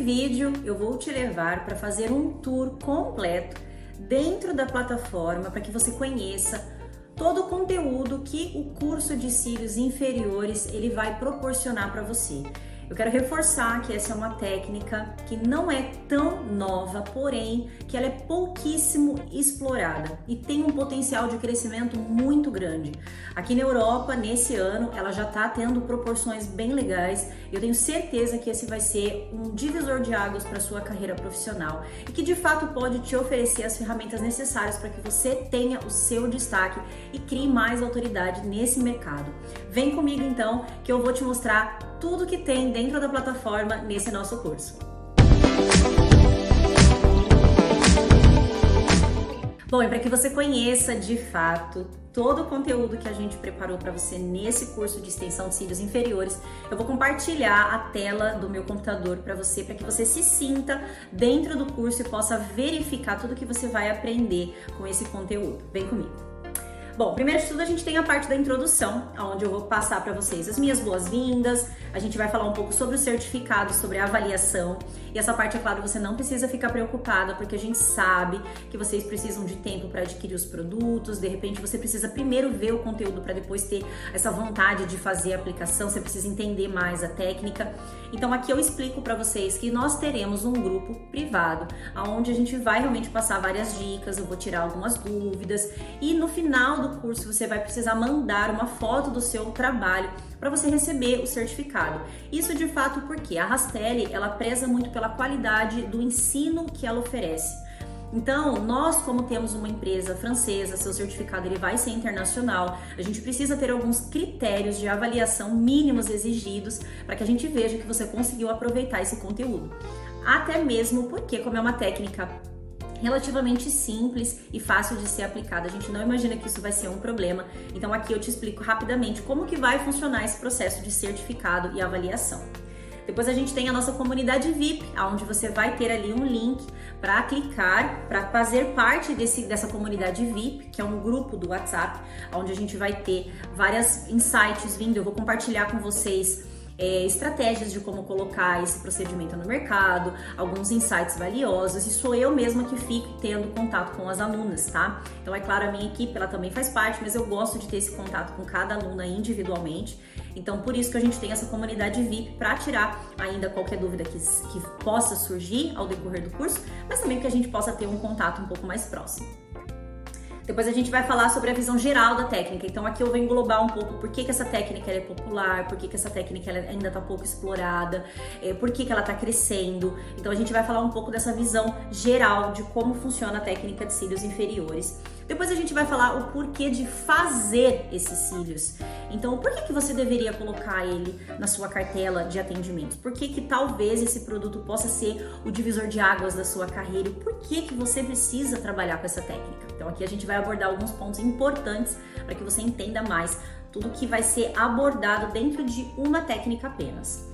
vídeo eu vou te levar para fazer um tour completo dentro da plataforma para que você conheça todo o conteúdo que o curso de cílios inferiores ele vai proporcionar para você. Eu quero reforçar que essa é uma técnica que não é tão nova, porém que ela é pouquíssimo explorada e tem um potencial de crescimento muito grande. Aqui na Europa, nesse ano, ela já está tendo proporções bem legais. Eu tenho certeza que esse vai ser um divisor de águas para sua carreira profissional e que de fato pode te oferecer as ferramentas necessárias para que você tenha o seu destaque e crie mais autoridade nesse mercado. Vem comigo então que eu vou te mostrar tudo que tem dentro da plataforma nesse nosso curso. Bom, e para que você conheça de fato todo o conteúdo que a gente preparou para você nesse curso de extensão de cílios inferiores, eu vou compartilhar a tela do meu computador para que você se sinta dentro do curso e possa verificar tudo que você vai aprender com esse conteúdo. Vem comigo. Bom, primeiro de tudo a gente tem a parte da introdução, onde eu vou passar para vocês as minhas boas-vindas, a gente vai falar um pouco sobre o certificado, sobre a avaliação, e essa parte, é claro, você não precisa ficar preocupada, porque a gente sabe que vocês precisam de tempo para adquirir os produtos, de repente você precisa primeiro ver o conteúdo para depois ter essa vontade de fazer a aplicação, você precisa entender mais a técnica. Então aqui eu explico para vocês que nós teremos um grupo privado, onde a gente vai realmente passar várias dicas, eu vou tirar algumas dúvidas, e no final do curso você vai precisar mandar uma foto do seu trabalho para você receber o certificado. Isso de fato porque a Rastelli, ela preza muito pela qualidade do ensino que ela oferece. Então, nós como temos uma empresa francesa, seu certificado ele vai ser internacional, a gente precisa ter alguns critérios de avaliação mínimos exigidos para que a gente veja que você conseguiu aproveitar esse conteúdo. Até mesmo porque, como é uma técnica relativamente simples e fácil de ser aplicada, a gente não imagina que isso vai ser um problema. Então aqui eu te explico rapidamente como que vai funcionar esse processo de certificado e avaliação. Depois a gente tem a nossa comunidade VIP, onde você vai ter ali um link para clicar, para fazer parte dessa comunidade VIP, que é um grupo do WhatsApp, onde a gente vai ter várias insights vindo. Eu vou compartilhar com vocês estratégias de como colocar esse procedimento no mercado, alguns insights valiosos, e sou eu mesma que fico tendo contato com as alunas, tá? Então é claro, a minha equipe ela também faz parte, mas eu gosto de ter esse contato com cada aluna individualmente, então por isso que a gente tem essa comunidade VIP para tirar ainda qualquer dúvida que possa surgir ao decorrer do curso, mas também que a gente possa ter um contato um pouco mais próximo. Depois a gente vai falar sobre a visão geral da técnica, então aqui eu vou englobar um pouco por que essa técnica é popular, por que essa técnica ela ainda está pouco explorada, por que ela está crescendo. Então a gente vai falar um pouco dessa visão geral de como funciona a técnica de cílios inferiores. Depois a gente vai falar o porquê de fazer esses cílios. Então, por que você deveria colocar ele na sua cartela de atendimentos? Por que talvez esse produto possa ser o divisor de águas da sua carreira? E por que você precisa trabalhar com essa técnica? Então, aqui a gente vai abordar alguns pontos importantes para que você entenda mais tudo que vai ser abordado dentro de uma técnica apenas.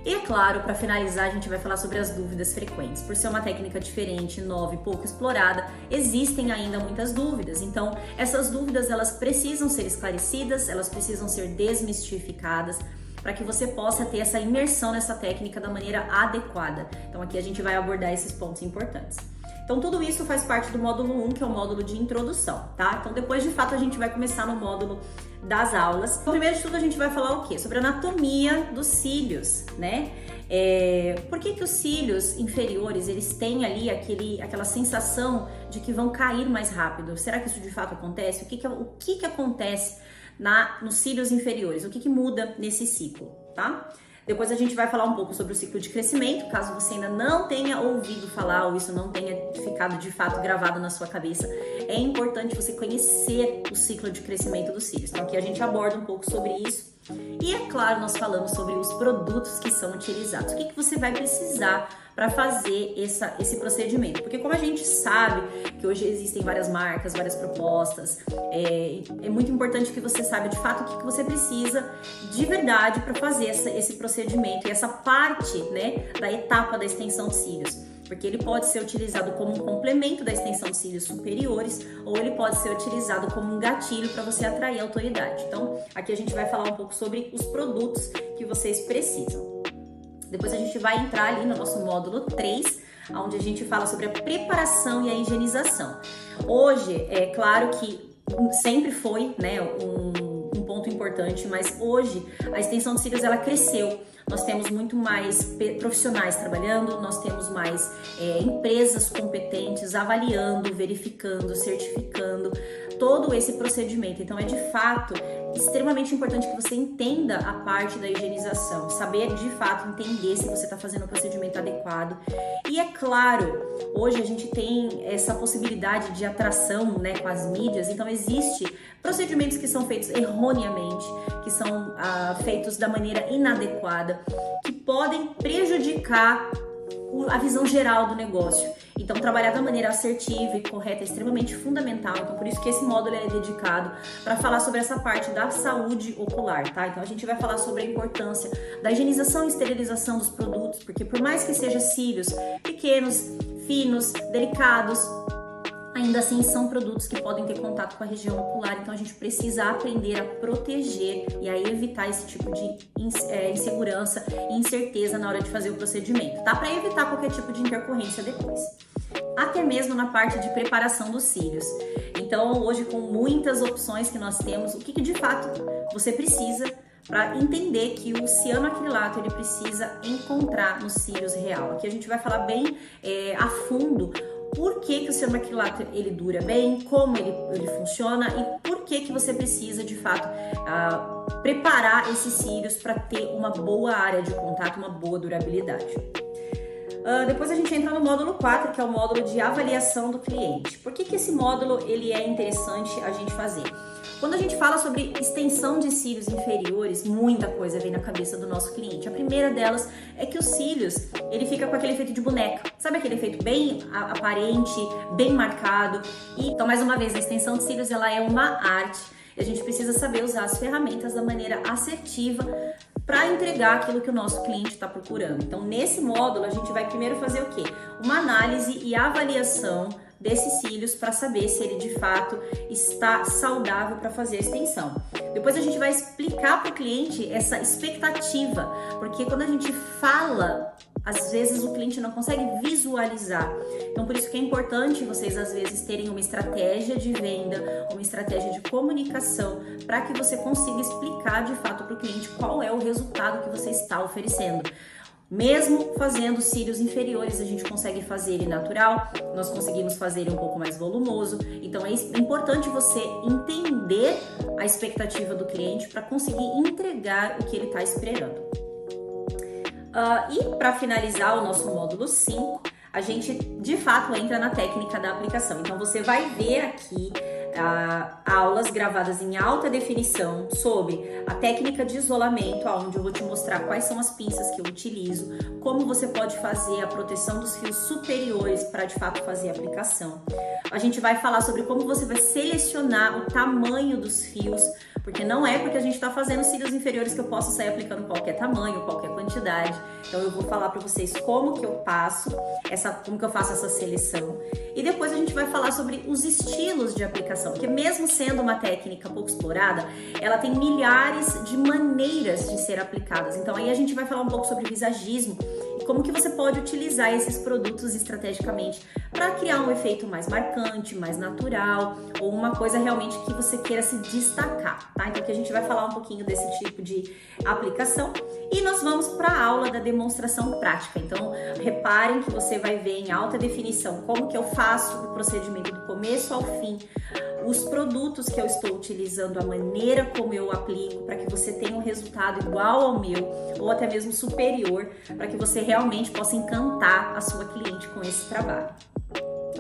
E é claro, para finalizar, a gente vai falar sobre as dúvidas frequentes. Por ser uma técnica diferente, nova e pouco explorada, existem ainda muitas dúvidas. Então, essas dúvidas elas precisam ser esclarecidas, elas precisam ser desmistificadas para que você possa ter essa imersão nessa técnica da maneira adequada. Então, aqui a gente vai abordar esses pontos importantes. Então, tudo isso faz parte do módulo 1, que é o módulo de introdução, tá? Então, depois, de fato, a gente vai começar no módulo das aulas. Então, primeiro de tudo, a gente vai falar o quê? Sobre a anatomia dos cílios, né? Por que os cílios inferiores, eles têm ali aquela sensação de que vão cair mais rápido? Será que isso de fato acontece? O que acontece nos cílios inferiores? O que muda nesse ciclo, tá? Depois a gente vai falar um pouco sobre o ciclo de crescimento, caso você ainda não tenha ouvido falar ou isso não tenha ficado de fato gravado na sua cabeça. É importante você conhecer o ciclo de crescimento dos cílios. Então aqui a gente aborda um pouco sobre isso. E é claro, nós falamos sobre os produtos que são utilizados. O que você vai precisar para fazer esse procedimento? Porque como a gente sabe que hoje existem várias marcas, várias propostas, é muito importante que você saiba de fato o que você precisa de verdade para fazer esse procedimento e essa parte, né, da etapa da extensão de cílios. Porque ele pode ser utilizado como um complemento da extensão de cílios superiores ou ele pode ser utilizado como um gatilho para você atrair a autoridade. Então, aqui a gente vai falar um pouco sobre os produtos que vocês precisam. Depois a gente vai entrar ali no nosso módulo 3, onde a gente fala sobre a preparação e a higienização. Hoje, é claro que sempre foi, né, um ponto importante, mas hoje a extensão de cílios ela cresceu. Nós temos muito mais profissionais trabalhando, nós temos mais empresas competentes avaliando, verificando, certificando todo esse procedimento. Então é de fato extremamente importante que você entenda a parte da higienização, saber de fato entender se você está fazendo o procedimento adequado. E é claro, hoje a gente tem essa possibilidade de atração, né, com as mídias, então existe procedimentos que são feitos erroneamente, que são feitos da maneira inadequada, que podem prejudicar a visão geral do negócio. Então, trabalhar da maneira assertiva e correta é extremamente fundamental. Então, por isso que esse módulo é dedicado para falar sobre essa parte da saúde ocular, tá? Então, a gente vai falar sobre a importância da higienização e esterilização dos produtos, porque por mais que sejam cílios pequenos, finos, delicados, ainda assim são produtos que podem ter contato com a região ocular, então a gente precisa aprender a proteger e a evitar esse tipo de insegurança e incerteza na hora de fazer o procedimento, tá? Para evitar qualquer tipo de intercorrência depois. Até mesmo na parte de preparação dos cílios. Então, hoje com muitas opções que nós temos, o que de fato você precisa para entender que o cianoacrilato ele precisa encontrar nos cílios real. Aqui a gente vai falar bem a fundo por que o cianoacrilato ele dura bem, como ele funciona e por que você precisa de fato preparar esses cílios para ter uma boa área de contato, uma boa durabilidade. Depois a gente entra no módulo 4, que é o módulo de avaliação do cliente. Por que esse módulo ele é interessante a gente fazer? Quando a gente fala sobre extensão de cílios inferiores, muita coisa vem na cabeça do nosso cliente. A primeira delas é que os cílios, ele fica com aquele efeito de boneca. Sabe aquele efeito bem aparente, bem marcado? Então, mais uma vez, a extensão de cílios ela é uma arte. E a gente precisa saber usar as ferramentas da maneira assertiva para entregar aquilo que o nosso cliente está procurando. Então, nesse módulo, a gente vai primeiro fazer o quê? Uma análise e avaliação desses cílios para saber se ele de fato está saudável para fazer a extensão. Depois a gente vai explicar para o cliente essa expectativa, porque quando a gente fala, às vezes o cliente não consegue visualizar. Então por isso que é importante vocês às vezes terem uma estratégia de venda, uma estratégia de comunicação, para que você consiga explicar de fato para o cliente qual é o resultado que você está oferecendo. Mesmo fazendo cílios inferiores, a gente consegue fazer ele natural, nós conseguimos fazer ele um pouco mais volumoso. Então é importante você entender a expectativa do cliente para conseguir entregar o que ele está esperando. E para finalizar o nosso módulo 5, a gente de fato entra na técnica da aplicação. Então você vai ver aqui aulas gravadas em alta definição sobre a técnica de isolamento, onde eu vou te mostrar quais são as pinças que eu utilizo, como você pode fazer a proteção dos fios superiores para de fato fazer a aplicação. A gente vai falar sobre como você vai selecionar o tamanho dos fios, porque não é porque a gente está fazendo cílios inferiores que eu posso sair aplicando qualquer tamanho, qualquer quantidade. Então eu vou falar para vocês como que eu faço essa seleção. E depois a gente vai falar sobre os estilos de aplicação, porque mesmo sendo uma técnica pouco explorada, ela tem milhares de maneiras de ser aplicadas. Então aí a gente vai falar um pouco sobre visagismo e como que você pode utilizar esses produtos estrategicamente para criar um efeito mais marcante, mais natural, ou uma coisa realmente que você queira se destacar, tá? Então aqui a gente vai falar um pouquinho desse tipo de aplicação e nós vamos para a aula da demonstração prática. Então reparem que você vai ver em alta definição como que eu faço o procedimento do começo ao fim, os produtos que eu estou utilizando, a maneira como eu aplico, para que você tenha um resultado igual ao meu ou até mesmo superior, para que você realmente possa encantar a sua cliente com esse trabalho.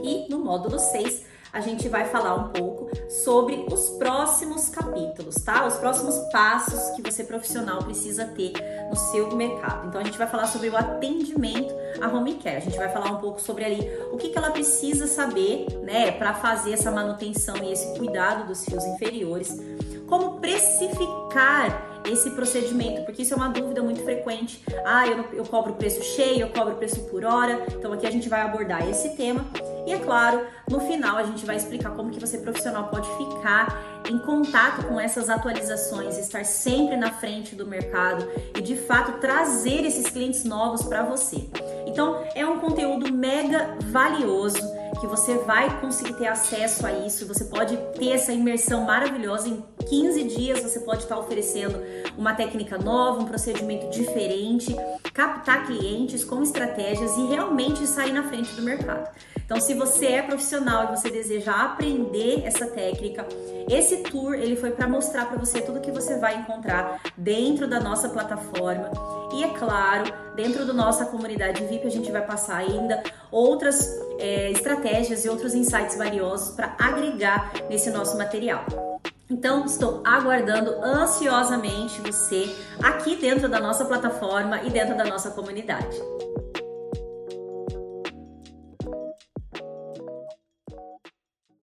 E no módulo 6, a gente vai falar um pouco sobre os próximos capítulos, tá? Os próximos passos que você profissional precisa ter no seu mercado. Então a gente vai falar sobre o atendimento à home care. A gente vai falar um pouco sobre ali o que ela precisa saber, né, para fazer essa manutenção e esse cuidado dos fios inferiores. Como precificar esse procedimento, porque isso é uma dúvida muito frequente. Eu cobro preço cheio, eu cobro preço por hora. Então aqui a gente vai abordar esse tema E é claro, no final a gente vai explicar como que você profissional pode ficar em contato com essas atualizações, estar sempre na frente do mercado e de fato trazer esses clientes novos para você. Então é um conteúdo mega valioso que você vai conseguir ter acesso a isso, você pode ter essa imersão maravilhosa. Em 15 dias você pode estar oferecendo uma técnica nova, um procedimento diferente, captar clientes com estratégias e realmente sair na frente do mercado. Então, se você é profissional e você deseja aprender essa técnica, esse tour ele foi para mostrar para você tudo que você vai encontrar dentro da nossa plataforma. E é claro, dentro da nossa comunidade VIP, a gente vai passar ainda outras estratégias e outros insights valiosos para agregar nesse nosso material. Então, estou aguardando ansiosamente você aqui dentro da nossa plataforma e dentro da nossa comunidade.